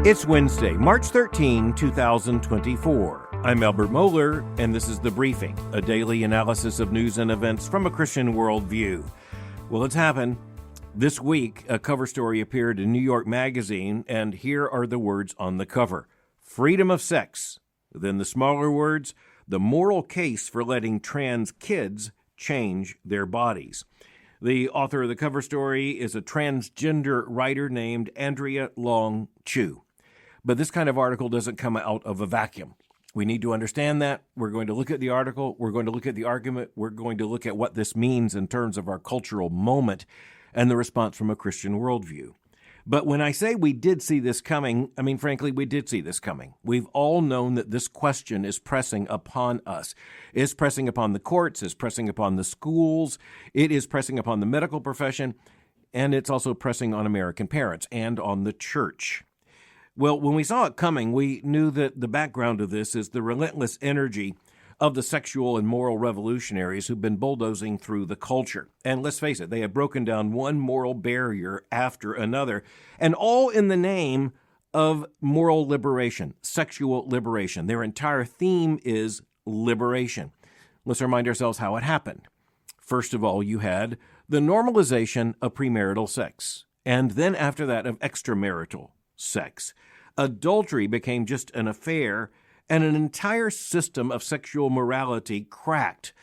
It's Wednesday, March 13, 2024. I'm Albert Mohler, and this is The Briefing, a daily analysis of news and events from a Christian worldview. Well, it's happened. This week, a cover story appeared in New York Magazine, and here are the words on the cover. Freedom of sex. Then the smaller words, the moral case for letting trans kids change their bodies. The author of the cover story is a transgender writer named Andrea Long Chu. But this kind of article doesn't come out of a vacuum. We need to understand that. We're going to look at the article. We're going to look at the argument. We're going to look at what this means in terms of our cultural moment and the response from a Christian worldview. But when I say we did see this coming, I mean, frankly, we did see this coming. We've all known that this question is pressing upon us. It's pressing upon the courts. It's pressing upon the schools. It is pressing upon the medical profession. And it's also pressing on American parents and on the church. Well, when we saw it coming, we knew that the background of this is the relentless energy of the sexual and moral revolutionaries who've been bulldozing through the culture. And let's face it, they have broken down one moral barrier after another, and all in the name of moral liberation, sexual liberation. Their entire theme is liberation. Let's remind ourselves how it happened. First of all, you had the normalization of premarital sex, and then after that of extramarital sex. Adultery became just an affair, and an entire system of sexual morality cracked.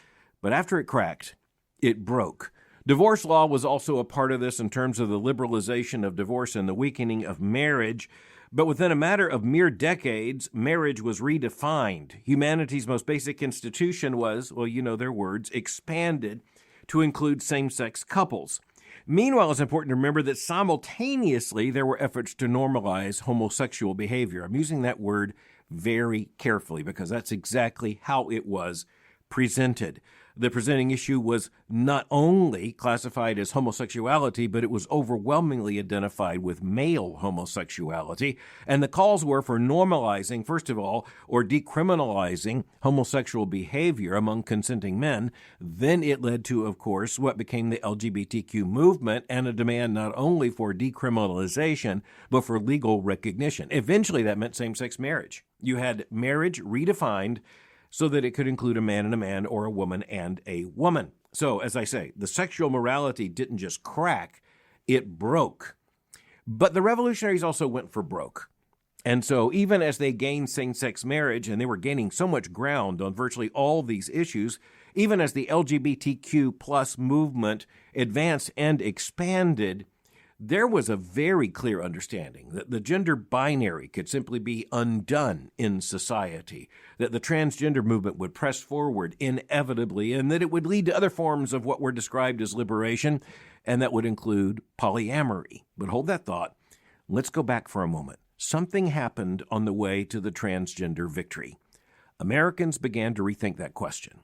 But after it cracked, it broke. Divorce law was also a part of this in terms of the liberalization of divorce and the weakening of marriage. But within a matter of mere decades, marriage was redefined. Humanity's most basic institution was, well, you know their words, expanded to include same-sex couples. Meanwhile, it's important to remember that simultaneously there were efforts to normalize homosexual behavior. I'm using that word very carefully because that's exactly how it was presented. The presenting issue was not only classified as homosexuality, but it was overwhelmingly identified with male homosexuality. And the calls were for normalizing, first of all, or decriminalizing homosexual behavior among consenting men. Then it led to, of course, what became the LGBTQ movement and a demand not only for decriminalization, but for legal recognition. Eventually, that meant same-sex marriage. You had marriage redefined so that it could include a man or a woman and a woman. So, as I say, the sexual morality didn't just crack, it broke. But the revolutionaries also went for broke. And so even as they gained same-sex marriage, and they were gaining so much ground on virtually all these issues, even as the LGBTQ plus movement advanced and expanded, there was a very clear understanding that the gender binary could simply be undone in society, that the transgender movement would press forward inevitably, and that it would lead to other forms of what were described as liberation, and that would include polyamory. But hold that thought. Let's go back for a moment. Something happened on the way to the transgender victory. Americans began to rethink that question.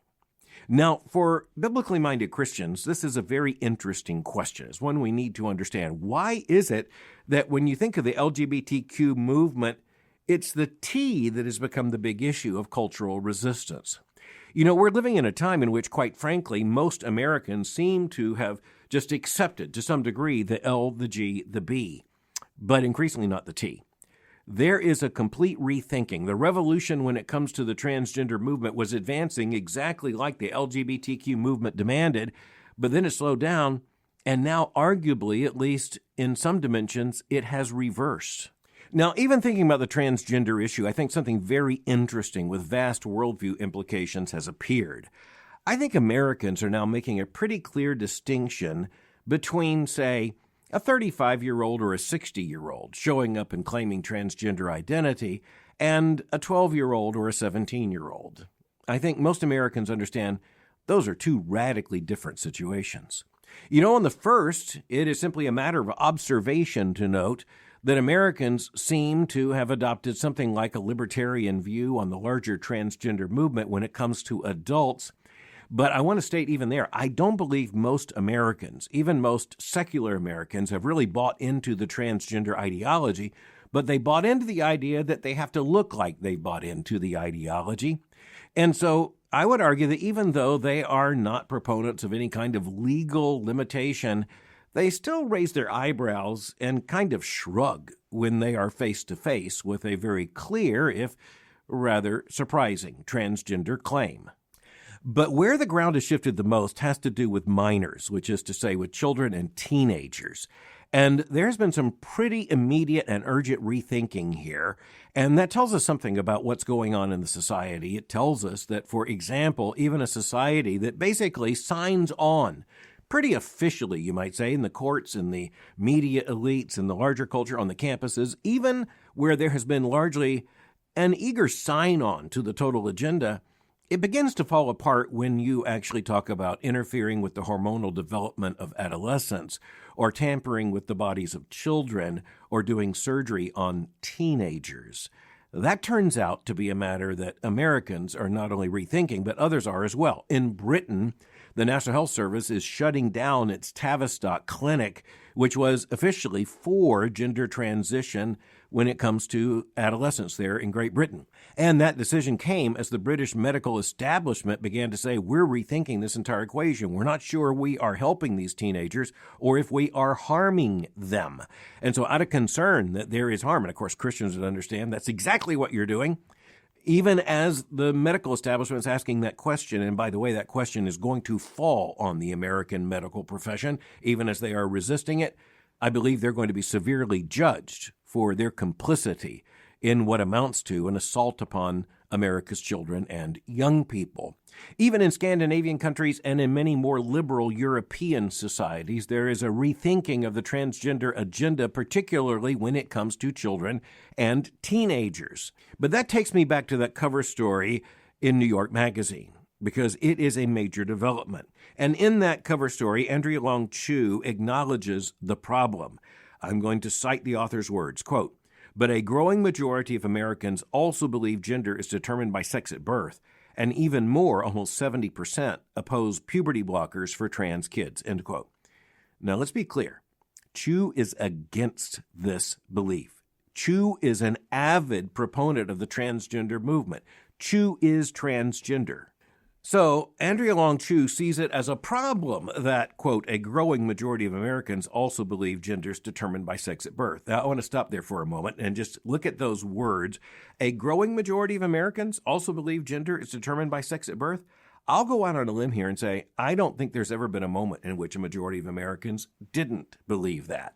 Now, for biblically minded Christians, this is a very interesting question. It's one we need to understand. Why is it that when you think of the LGBTQ movement, it's the T that has become the big issue of cultural resistance? You know, we're living in a time in which, quite frankly, most Americans seem to have just accepted, to some degree, the L, the G, the B, but increasingly not the T. There is a complete rethinking. The revolution when it comes to the transgender movement was advancing exactly like the LGBTQ movement demanded, but then it slowed down, and now arguably, at least in some dimensions, it has reversed. Now, even thinking about the transgender issue, I think something very interesting with vast worldview implications has appeared. I think Americans are now making a pretty clear distinction between, say, a 35-year-old or a 60-year-old showing up and claiming transgender identity, and a 12-year-old or a 17-year-old. I think most Americans understand those are two radically different situations. You know, on the first, it is simply a matter of observation to note that Americans seem to have adopted something like a libertarian view on the larger transgender movement when it comes to adults. But I want to state even there, I don't believe most Americans, even most secular Americans, have really bought into the transgender ideology, but they bought into the idea that they have to look like they bought into the ideology. And so I would argue that even though they are not proponents of any kind of legal limitation, they still raise their eyebrows and kind of shrug when they are face to face with a very clear, if rather surprising, transgender claim. But where the ground has shifted the most has to do with minors, which is to say with children and teenagers. And there's been some pretty immediate and urgent rethinking here, and that tells us something about what's going on in the society. It tells us that, for example, even a society that basically signs on pretty officially, you might say, in the courts, in the media elites, in the larger culture, on the campuses, even where there has been largely an eager sign-on to the total agenda, it begins to fall apart when you actually talk about interfering with the hormonal development of adolescents, or tampering with the bodies of children, or doing surgery on teenagers. That turns out to be a matter that Americans are not only rethinking, but others are as well. In Britain, the National Health Service is shutting down its Tavistock clinic, which was officially for gender transition when it comes to adolescents there in Great Britain. And that decision came as the British medical establishment began to say, we're rethinking this entire equation. We're not sure we are helping these teenagers or if we are harming them. And so out of concern that there is harm, and of course Christians would understand that's exactly what you're doing, even as the medical establishment is asking that question, and by the way, that question is going to fall on the American medical profession, even as they are resisting it, I believe they're going to be severely judged for their complicity in what amounts to an assault upon America's children and young people. Even in Scandinavian countries and in many more liberal European societies, there is a rethinking of the transgender agenda, particularly when it comes to children and teenagers. But that takes me back to that cover story in New York Magazine, because it is a major development. And in that cover story, Andrea Long Chu acknowledges the problem. I'm going to cite the author's words, quote, "But a growing majority of Americans also believe gender is determined by sex at birth, and even more, almost 70%, oppose puberty blockers for trans kids," end quote. Now, let's be clear. Chu is against this belief. Chu is an avid proponent of the transgender movement. Chu is transgender. So, Andrea Long Chu sees it as a problem that, quote, "a growing majority of Americans also believe gender is determined by sex at birth." Now, I want to stop there for a moment and just look at those words. A growing majority of Americans also believe gender is determined by sex at birth. I'll go out on a limb here and say, I don't think there's ever been a moment in which a majority of Americans didn't believe that.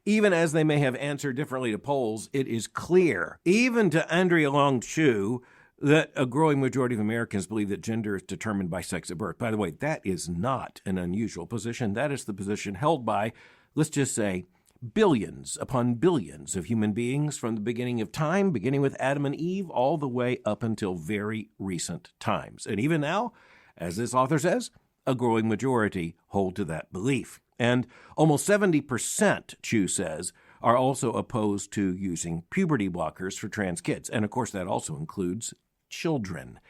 Even as they may have answered differently to polls, it is clear, even to Andrea Long Chu, that a growing majority of Americans believe that gender is determined by sex at birth. By the way, that is not an unusual position. That is the position held by, let's just say, billions upon billions of human beings from the beginning of time, beginning with Adam and Eve, all the way up until very recent times. And even now, as this author says, a growing majority hold to that belief. And almost 70%, Chu says, are also opposed to using puberty blockers for trans kids. And of course, that also includes children.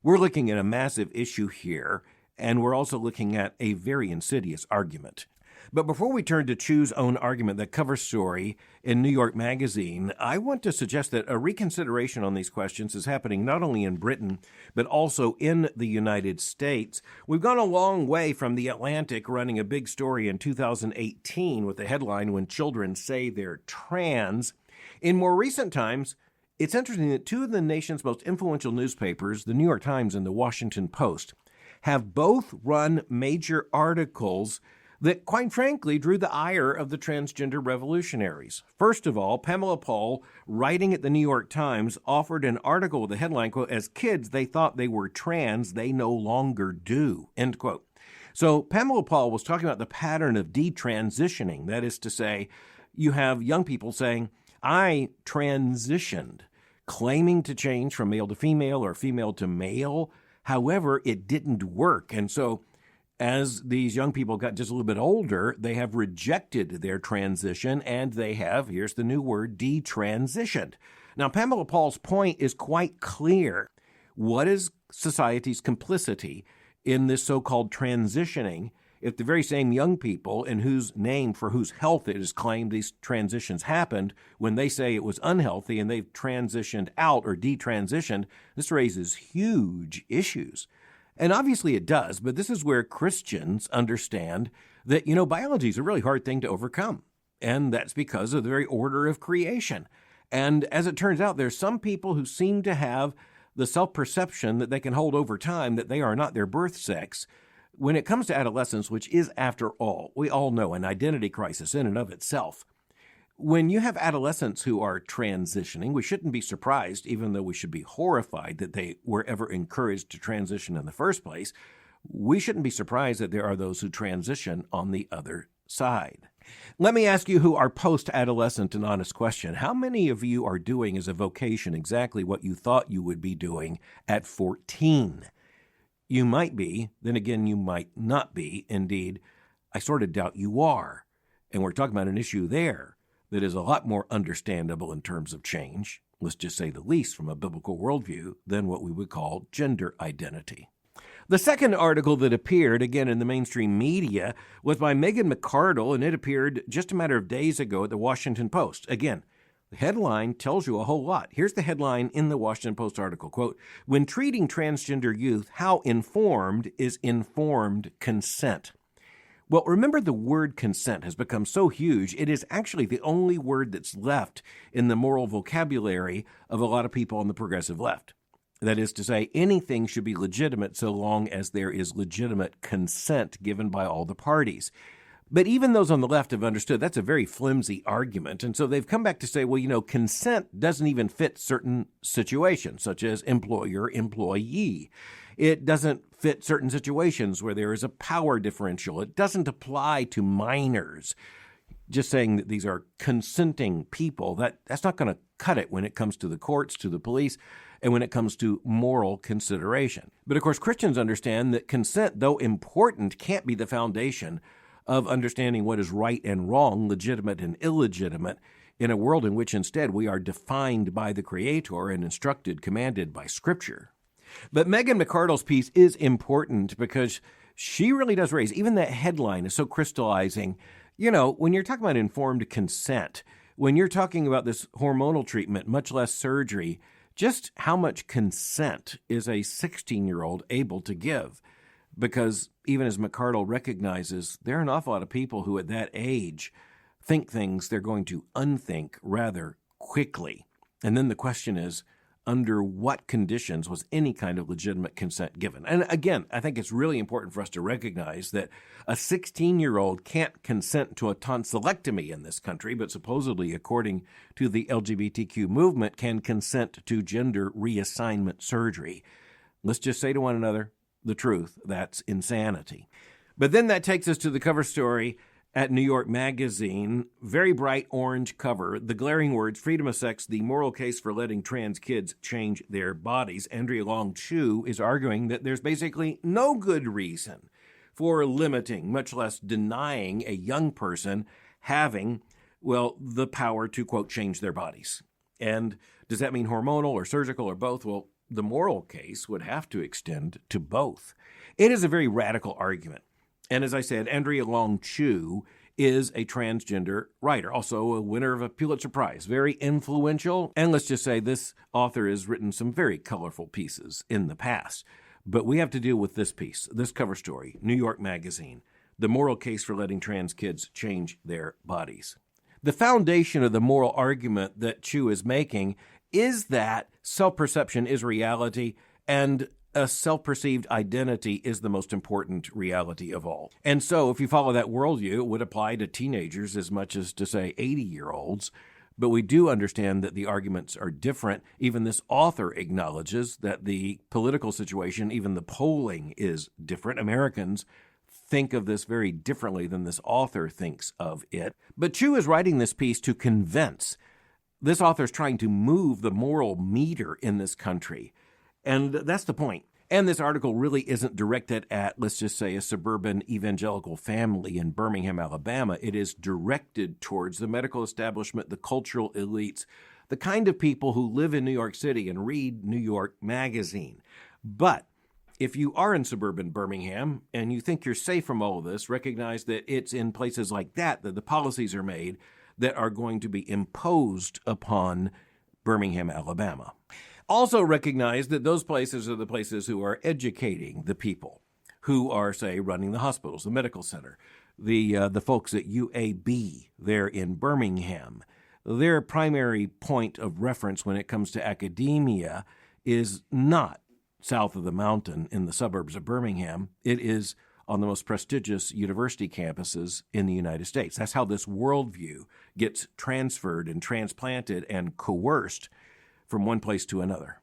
We're looking at a massive issue here, and we're also looking at a very insidious argument. But before we turn to Chu's own argument, that cover story in New York Magazine, I want to suggest that a reconsideration on these questions is happening not only in Britain, but also in the United States. We've gone a long way from The Atlantic running a big story in 2018 with the headline, "When Children Say They're Trans." In more recent times, it's interesting that two of the nation's most influential newspapers, the New York Times and the Washington Post, have both run major articles that, quite frankly, drew the ire of the transgender revolutionaries. First of all, Pamela Paul, writing at the New York Times, offered an article with the headline, quote, "As kids, they thought they were trans, they no longer do," end quote. So Pamela Paul was talking about the pattern of detransitioning. That is to say, you have young people saying, I transitioned, claiming to change from male to female or female to male. However, it didn't work. And so as these young people got just a little bit older, they have rejected their transition and they have, here's the new word, detransitioned. Now, Pamela Paul's point is quite clear. What is society's complicity in this so-called transitioning if the very same young people in whose name, for whose health it is claimed these transitions happened, when they say it was unhealthy and they've transitioned out or detransitioned, this raises huge issues. And obviously it does, but this is where Christians understand that, biology is a really hard thing to overcome. And that's because of the very order of creation. And as it turns out, there's some people who seem to have the self-perception that they can hold over time that they are not their birth sex. When it comes to adolescence, which is, after all, we all know, an identity crisis in and of itself, when you have adolescents who are transitioning, we shouldn't be surprised, even though we should be horrified that they were ever encouraged to transition in the first place. We shouldn't be surprised that there are those who transition on the other side. Let me ask you who are post-adolescent an honest question. How many of you are doing as a vocation exactly what you thought you would be doing at 14? You might be, then again, you might not be. Indeed, I sort of doubt you are. And we're talking about an issue there that is a lot more understandable in terms of change, let's just say the least from a biblical worldview, than what we would call gender identity. The second article that appeared, again in the mainstream media, was by McArdle, and it appeared just a matter of days ago at the Washington Post. Again, the headline tells you a whole lot. Here's the headline in the Washington Post article, quote, "When treating transgender youth, how informed is informed consent?" Well, remember, the word consent has become so huge, it is actually the only word that's left in the moral vocabulary of a lot of people on the progressive left. That is to say, anything should be legitimate so long as there is legitimate consent given by all the parties. But even those on the left have understood that's a very flimsy argument, and so they've come back to say, well, consent doesn't even fit certain situations, such as employer-employee. It doesn't fit certain situations where there is a power differential. It doesn't apply to minors. Just saying that these are consenting people, that's not going to cut it when it comes to the courts, to the police, and when it comes to moral consideration. But of course, Christians understand that consent, though important, can't be the foundation of understanding what is right and wrong, legitimate and illegitimate, in a world in which instead we are defined by the Creator and instructed, commanded by Scripture. But McArdle's piece is important because she really does raise, even that headline is so crystallizing. When you're talking about informed consent, when you're talking about this hormonal treatment, much less surgery, just how much consent is a 16-year-old able to give? Because even as McArdle recognizes, there are an awful lot of people who at that age think things they're going to unthink rather quickly. And then the question is, under what conditions was any kind of legitimate consent given? And again, I think it's really important for us to recognize that a 16-year-old can't consent to a tonsillectomy in this country, but supposedly, according to the LGBTQ movement, can consent to gender reassignment surgery. Let's just say to one another the truth. That's insanity. But then that takes us to the cover story at New York Magazine. Very bright orange cover. The glaring words, "Freedom of Sex, the moral case for letting trans kids change their bodies." Andrea Long Chu is arguing that there's basically no good reason for limiting, much less denying, a young person having, the power to, quote, change their bodies. And does that mean hormonal or surgical or both? Well, the moral case would have to extend to both. It is a very radical argument. And as I said, Andrea Long Chu is a transgender writer, also a winner of a Pulitzer Prize, very influential. And let's just say this author has written some very colorful pieces in the past. But we have to deal with this piece, this cover story, New York Magazine, "The moral case for letting trans kids change their bodies." The foundation of the moral argument that Chu is making is that self-perception is reality, and a self-perceived identity is the most important reality of all. And so if you follow that worldview, it would apply to teenagers as much as to, say, 80-year-olds. But we do understand that the arguments are different. Even this author acknowledges that the political situation, even the polling, is different. Americans think of this very differently than this author thinks of it. But Chu is writing this piece to convince. This author is trying to move the moral meter in this country. And that's the point. And this article really isn't directed at, let's just say, a suburban evangelical family in Birmingham, Alabama. It is directed towards the medical establishment, the cultural elites, the kind of people who live in New York City and read New York Magazine. But if you are in suburban Birmingham and you think you're safe from all of this, recognize that it's in places like that that the policies are made that are going to be imposed upon Birmingham, Alabama. Also recognize that those places are the places who are educating the people, who are, say, running the hospitals, the medical center, the folks at UAB there in Birmingham. Their primary point of reference when it comes to academia is not south of the mountain in the suburbs of Birmingham. It is on the most prestigious university campuses in the United States. That's how this worldview gets transferred and transplanted and coerced from one place to another.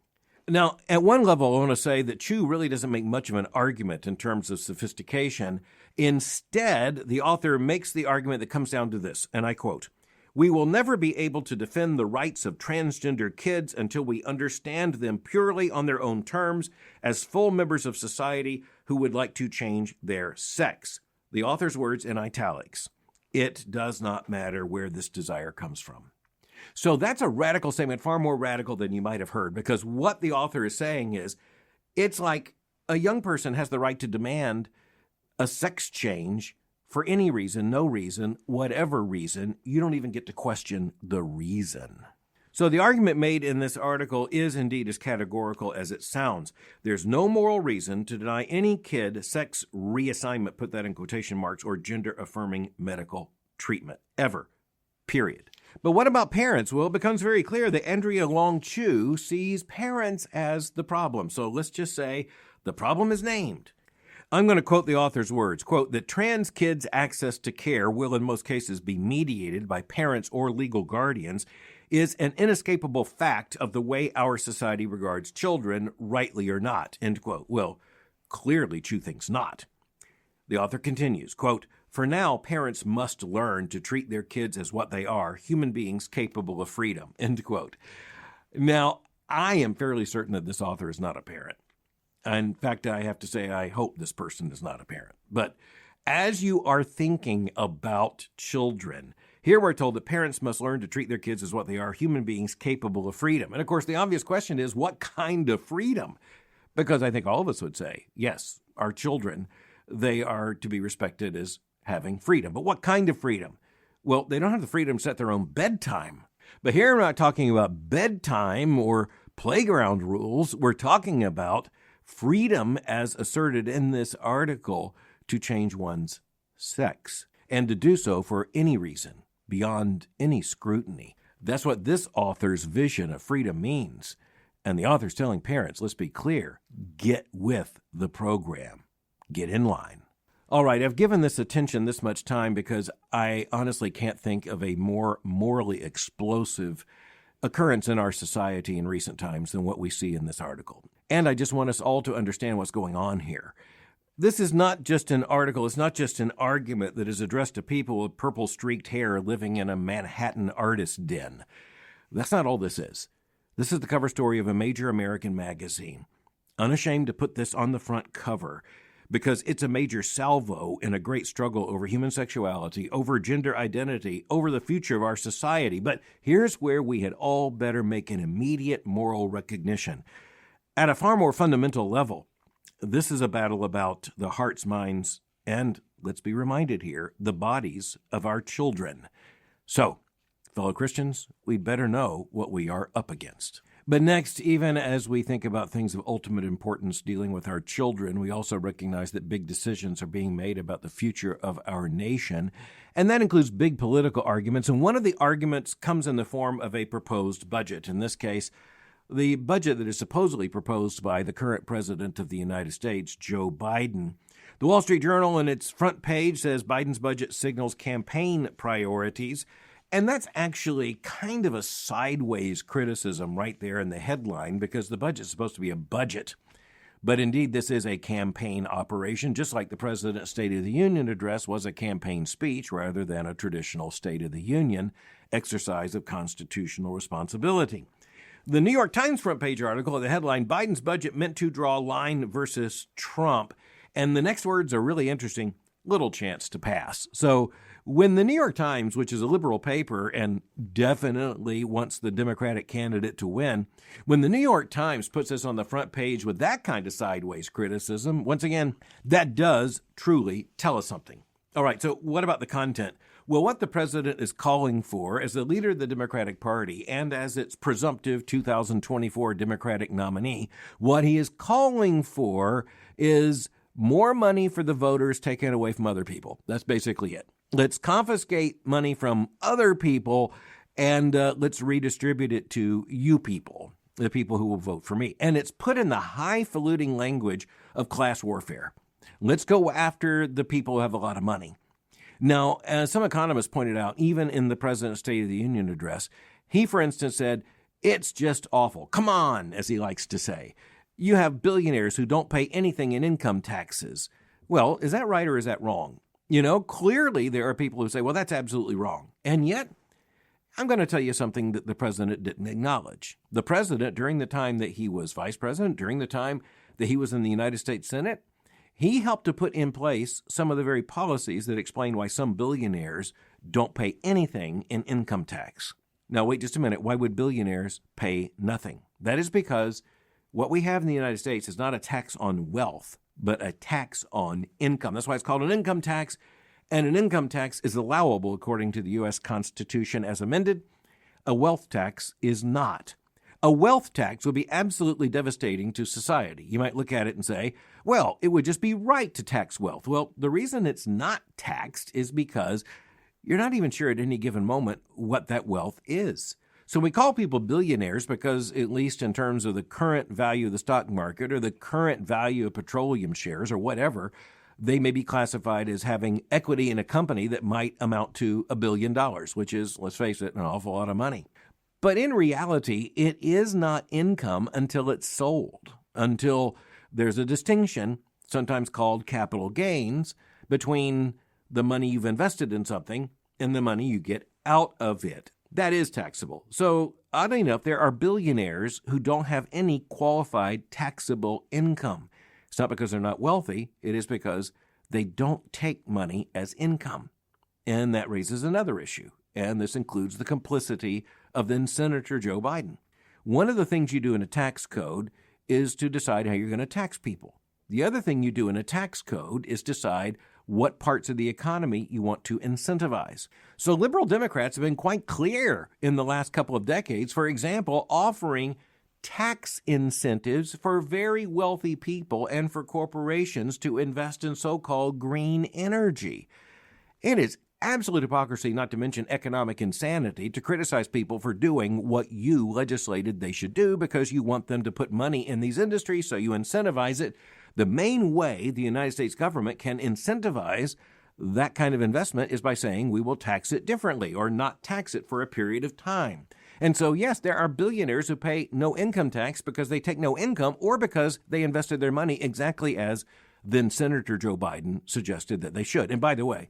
Now, at one level, I want to say that Chu really doesn't make much of an argument in terms of sophistication. Instead, the author makes the argument that comes down to this, and I quote, "We will never be able to defend the rights of transgender kids until we understand them purely on their own terms as full members of society who would like to change their sex." The author's words in italics. It does not matter where this desire comes from. So that's a radical statement, far more radical than you might have heard, because what the author is saying is it's like a young person has the right to demand a sex change for any reason, no reason, whatever reason. You don't even get to question the reason. So the argument made in this article is indeed as categorical as it sounds. There's no moral reason to deny any kid sex reassignment, put that in quotation marks, or gender-affirming medical treatment, ever, period. But what about parents? Well, it becomes very clear that Andrea Long Chu sees parents as the problem. So let's just say the problem is named. I'm going to quote the author's words, quote, "that trans kids' access to care will in most cases be mediated by parents or legal guardians is an inescapable fact of the way our society regards children, rightly or not," end quote. Well, clearly Chu thinks not. The author continues, quote, "For now, parents must learn to treat their kids as what they are, human beings capable of freedom," end quote. Now, I am fairly certain that this author is not a parent. In fact, I have to say, I hope this person is not a parent. But as you are thinking about children, here we're told that parents must learn to treat their kids as what they are, human beings capable of freedom. And of course, the obvious question is, what kind of freedom? Because I think all of us would say, yes, our children, they are to be respected as having freedom. But what kind of freedom? Well, they don't have the freedom to set their own bedtime. But here I'm not talking about bedtime or playground rules. We're talking about freedom as asserted in this article to change one's sex and to do so for any reason beyond any scrutiny. That's what this author's vision of freedom means. And the author's telling parents, let's be clear, get with the program. Get in line. All right, I've given this attention this much time because I honestly can't think of a more morally explosive occurrence in our society in recent times than what we see in this article. And I just want us all to understand what's going on here. This is not just an article, it's not just an argument that is addressed to people with purple-streaked hair living in a Manhattan artist den. That's not all this is. This is the cover story of a major American magazine, unashamed to put this on the front cover because it's a major salvo in a great struggle over human sexuality, over gender identity, over the future of our society. But here's where we had all better make an immediate moral recognition. At a far more fundamental level, this is a battle about the hearts, minds, and, let's be reminded here, the bodies of our children. So, fellow Christians, we'd better know what we are up against. But next, even as we think about things of ultimate importance dealing with our children, we also recognize that big decisions are being made about the future of our nation, and that includes big political arguments. And one of the arguments comes in the form of a proposed budget. In this case, the budget that is supposedly proposed by the current president of the United States, Joe Biden. The Wall Street Journal, in its front page, says Biden's budget signals campaign priorities. And that's actually kind of a sideways criticism right there in the headline, because the budget's supposed to be a budget. But indeed, this is a campaign operation, just like the President's State of the Union address was a campaign speech rather than a traditional State of the Union exercise of constitutional responsibility. The New York Times front page article, the headline, Biden's budget meant to draw line versus Trump. And the next words are really interesting, little chance to pass. So when the New York Times, which is a liberal paper and definitely wants the Democratic candidate to win, when the New York Times puts this on the front page with that kind of sideways criticism, once again, that does truly tell us something. All right, so what about the content? Well, what the president is calling for as the leader of the Democratic Party and as its presumptive 2024 Democratic nominee, what he is calling for is More money for the voters taken away from other people. That's basically it. Let's confiscate money from other people and let's redistribute it to you people, the people who will vote for me. And it's put in the highfalutin language of class warfare. Let's go after the people who have a lot of money. Now, as some economists pointed out, even in the President's State of the Union address, he, for instance, said, it's just awful. Come on, as he likes to say. You have billionaires who don't pay anything in income taxes. Well, is that right or is that wrong? Clearly there are people who say, well, that's absolutely wrong. And yet, I'm going to tell you something that the president didn't acknowledge. The president, during the time that he was vice president, during the time that he was in the United States Senate, he helped to put in place some of the very policies that explain why some billionaires don't pay anything in income tax. Now, wait just a minute. Why would billionaires pay nothing? That is because what we have in the United States is not a tax on wealth, but a tax on income. That's why it's called an income tax. And an income tax is allowable according to the U.S. Constitution as amended. A wealth tax is not. A wealth tax would be absolutely devastating to society. You might look at it and say, well, it would just be right to tax wealth. Well, the reason it's not taxed is because you're not even sure at any given moment what that wealth is. So we call people billionaires because, at least in terms of the current value of the stock market or the current value of petroleum shares or whatever, they may be classified as having equity in a company that might amount to $1 billion, which is, let's face it, an awful lot of money. But in reality, it is not income until it's sold, until there's a distinction, sometimes called capital gains, between the money you've invested in something and the money you get out of it. That is taxable. So, oddly enough, there are billionaires who don't have any qualified taxable income. It's not because they're not wealthy. It is because they don't take money as income. And that raises another issue. And this includes the complicity of then Senator Joe Biden. One of the things you do in a tax code is to decide how you're going to tax people. The other thing you do in a tax code is decide what parts of the economy you want to incentivize. So liberal Democrats have been quite clear in the last couple of decades, for example, offering tax incentives for very wealthy people and for corporations to invest in so-called green energy. It is absolute hypocrisy, not to mention economic insanity, to criticize people for doing what you legislated they should do because you want them to put money in these industries, so you incentivize it. The main way the United States government can incentivize that kind of investment is by saying we will tax it differently or not tax it for a period of time. And so, yes, there are billionaires who pay no income tax because they take no income or because they invested their money exactly as then Senator Joe Biden suggested that they should. And by the way,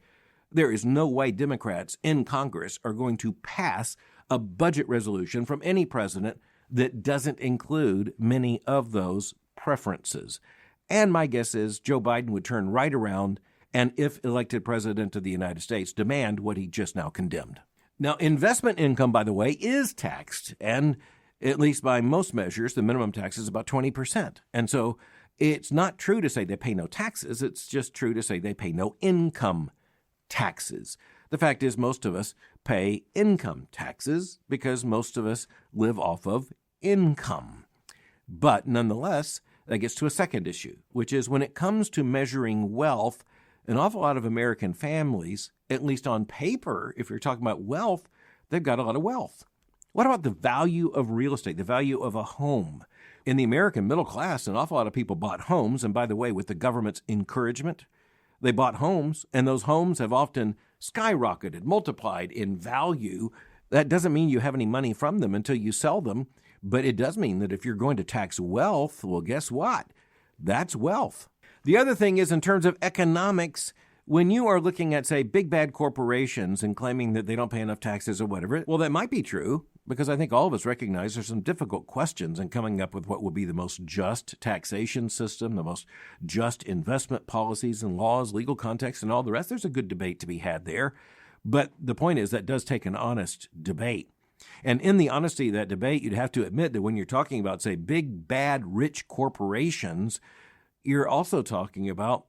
there is no way Democrats in Congress are going to pass a budget resolution from any president that doesn't include many of those preferences. And my guess is Joe Biden would turn right around and, if elected president of the United States, demand what he just now condemned. Now, investment income, by the way, is taxed, and at least by most measures, the minimum tax is about 20%. And so it's not true to say they pay no taxes. It's just true to say they pay no income taxes. The fact is most of us pay income taxes because most of us live off of income. But nonetheless, that gets to a second issue, which is when it comes to measuring wealth, an awful lot of American families, at least on paper, if you're talking about wealth, they've got a lot of wealth. What about the value of real estate, the value of a home? In the American middle class, an awful lot of people bought homes, and by the way, with the government's encouragement, they bought homes, and those homes have often skyrocketed, multiplied in value. That doesn't mean you have any money from them until you sell them, but it does mean that if you're going to tax wealth, well, guess what? That's wealth. The other thing is, in terms of economics, when you are looking at, say, big bad corporations and claiming that they don't pay enough taxes or whatever, well, that might be true, because I think all of us recognize there's some difficult questions in coming up with what will be the most just taxation system, the most just investment policies and laws, legal context, and all the rest. There's a good debate to be had there. But the point is that does take an honest debate. And in the honesty of that debate, you'd have to admit that when you're talking about, say, big, bad, rich corporations, you're also talking about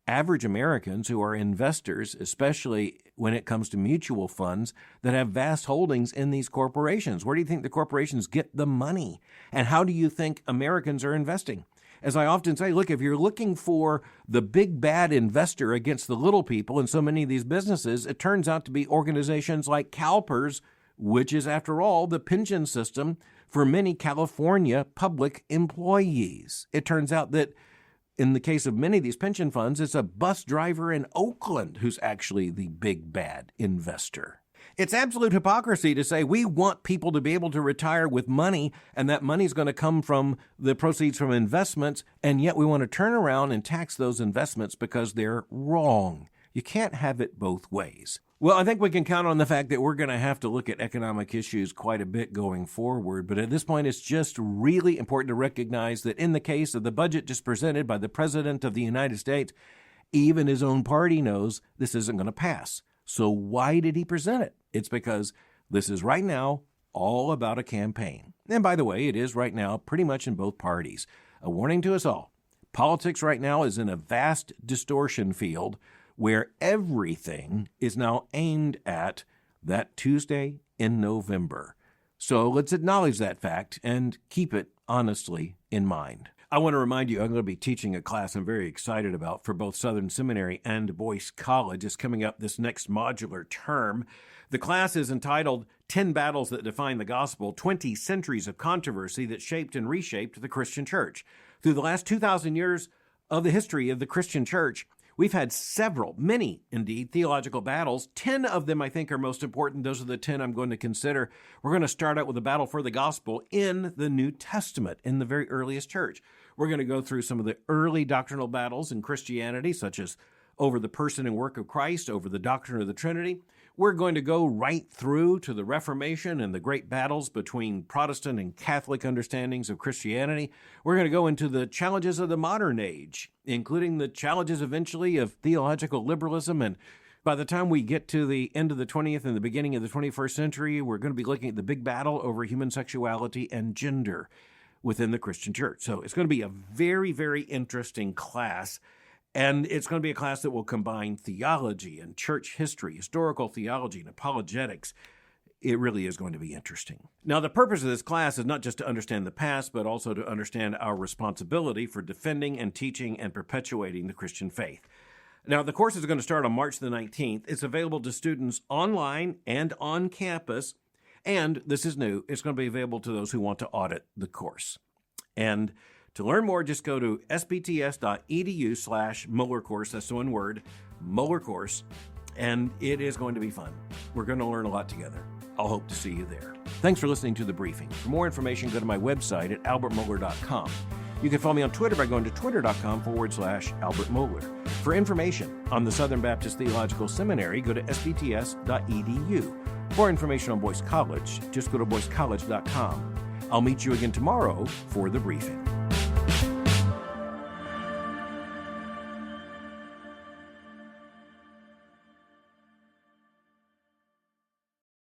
average Americans who are investors, especially when it comes to mutual funds that have vast holdings in these corporations. Where do you think the corporations get the money? And how do you think Americans are investing? As I often say, look, if you're looking for the big bad investor against the little people in so many of these businesses, it turns out to be organizations like CalPERS, which is, after all, the pension system for many California public employees. It turns out that in the case of many of these pension funds, it's a bus driver in Oakland who's actually the big bad investor. It's absolute hypocrisy to say we want people to be able to retire with money, and that money is going to come from the proceeds from investments, and yet we want to turn around and tax those investments because they're wrong. You can't have it both ways. Well, I think we can count on the fact that we're going to have to look at economic issues quite a bit going forward. But at this point, it's just really important to recognize that in the case of the budget just presented by the President of the United States, even his own party knows this isn't going to pass. So why did he present it? It's because this is right now all about a campaign. And by the way, it is right now pretty much in both parties. A warning to us all. Politics right now is in a vast distortion field where everything is now aimed at that Tuesday in November. So let's acknowledge that fact and keep it honestly in mind. I want to remind you, I'm going to be teaching a class I'm very excited about for both Southern Seminary and Boyce College. It's coming up this next modular term. The class is entitled 10 Battles That Define the Gospel, 20 Centuries of Controversy That Shaped and Reshaped the Christian Church. Through the last 2,000 years of the history of the Christian church, we've had many, indeed, theological battles. 10 of them, I think, are most important. Those are the 10 I'm going to consider. We're going to start out with a battle for the gospel in the New Testament, in the very earliest church. We're going to go through some of the early doctrinal battles in Christianity, such as over the person and work of Christ, over the doctrine of the Trinity. We're going to go right through to the Reformation and the great battles between Protestant and Catholic understandings of Christianity. We're going to go into the challenges of the modern age, including the challenges eventually of theological liberalism. And by the time we get to the end of the 20th and the beginning of the 21st century, we're going to be looking at the big battle over human sexuality and gender within the Christian church. So it's going to be a very, very interesting class. And it's going to be a class that will combine theology and church history, historical theology and apologetics. It really is going to be interesting. Now, the purpose of this class is not just to understand the past, but also to understand our responsibility for defending and teaching and perpetuating the Christian faith. Now, the course is going to start on March the 19th. It's available to students online and on campus. And this is new. It's going to be available to those who want to audit the course. And to learn more, just go to sbts.edu/Mohler course. That's the one word, Mohler course. And it is going to be fun. We're going to learn a lot together. I'll hope to see you there. Thanks for listening to The Briefing. For more information, go to my website at albertmohler.com. You can follow me on Twitter by going to twitter.com/Albert Mohler. For information on the Southern Baptist Theological Seminary, go to sbts.edu. For information on Boyce College, just go to boycecollege.com. I'll meet you again tomorrow for The Briefing.